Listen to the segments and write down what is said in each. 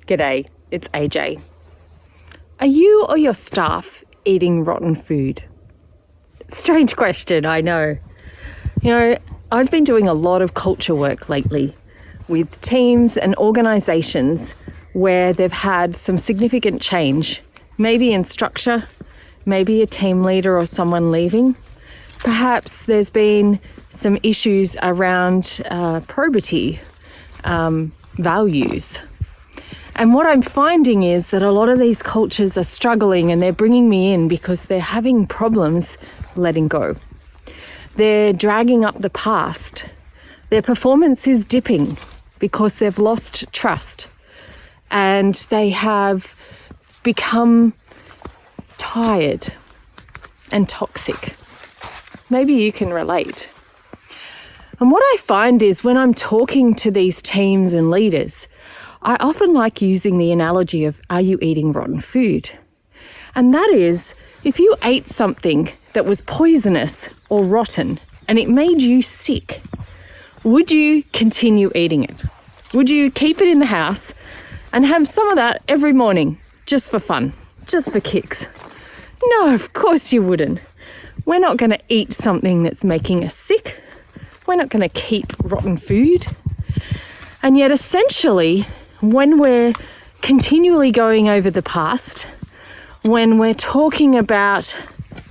G'day, it's AJ. Are you or your staff eating rotten food? Strange question, I know. I've been doing a lot of culture work lately with teams and organisations where they've had some significant change, maybe in structure, maybe a team leader or someone leaving. Perhaps there's been some issues around probity, values. And what I'm finding is that a lot of these cultures are struggling, and they're bringing me in because they're having problems letting go. They're dragging up the past. Their performance is dipping because they've lost trust, and they have become tired and toxic. Maybe you can relate. And what I find is when I'm talking to these teams and leaders, I often like using the analogy of, are you eating rotten food? And that is, if you ate something that was poisonous or rotten and it made you sick, would you continue eating it? Would you keep it in the house and have some of that every morning just for fun, just for kicks? No, of course you wouldn't. We're not going to eat something that's making us sick. We're not going to keep rotten food. And yet essentially, when we're continually going over the past, when we're talking about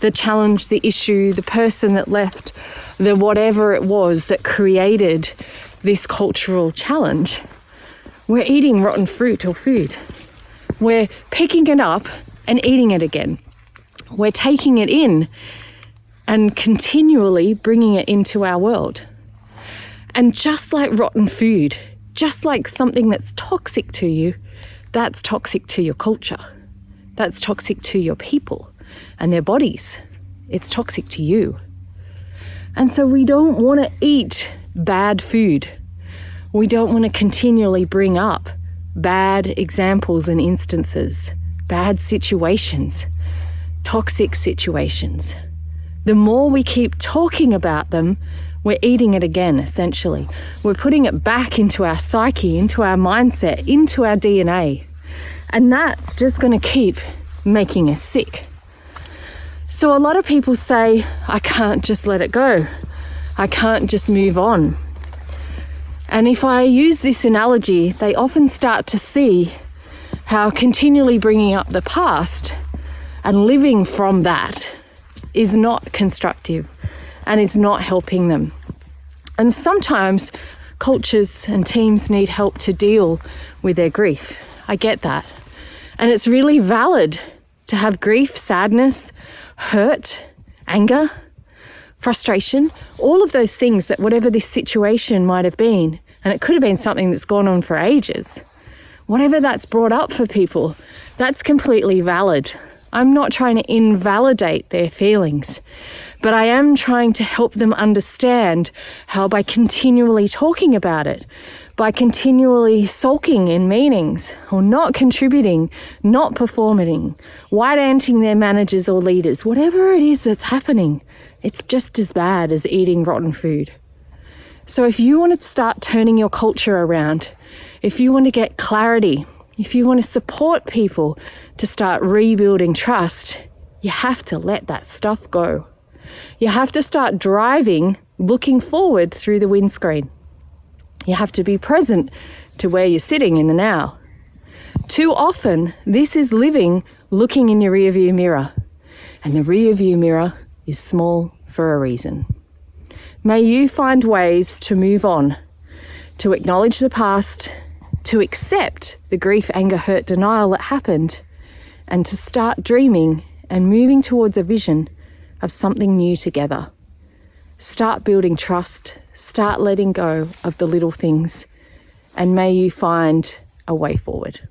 the challenge, the issue, the person that left, the whatever it was that created this cultural challenge, we're eating rotten fruit or food. We're picking it up and eating it again. We're taking it in and continually bringing it into our world. And just like rotten food, just like something that's toxic to you, that's toxic to your culture. That's toxic to your people and their bodies. It's toxic to you. And so we don't want to eat bad food. We don't want to continually bring up bad examples and instances, bad situations, toxic situations. The more we keep talking about them, we're eating it again, essentially. We're putting it back into our psyche, into our mindset, into our DNA. And that's just going to keep making us sick. So a lot of people say, I can't just let it go. I can't just move on. And if I use this analogy, they often start to see how continually bringing up the past and living from that is not constructive and is not helping them. And sometimes cultures and teams need help to deal with their grief. I get that. And it's really valid to have grief, sadness, hurt, anger, frustration, all of those things that whatever this situation might have been, and it could have been something that's gone on for ages, whatever that's brought up for people, that's completely valid. I'm not trying to invalidate their feelings, but I am trying to help them understand how by continually talking about it, by continually sulking in meetings or not contributing, not performing, white-anting their managers or leaders, whatever it is that's happening, it's just as bad as eating rotten food. So if you want to start turning your culture around, if you want to get clarity, if you want to support people to start rebuilding trust, you have to let that stuff go. You have to start driving, looking forward through the windscreen. You have to be present to where you're sitting in the now. Too often, this is living looking in your rearview mirror, and the rearview mirror is small for a reason. May you find ways to move on, to acknowledge the past, to accept the grief, anger, hurt, denial that happened, and to start dreaming and moving towards a vision of something new together. Start building trust, start letting go of the little things, and may you find a way forward.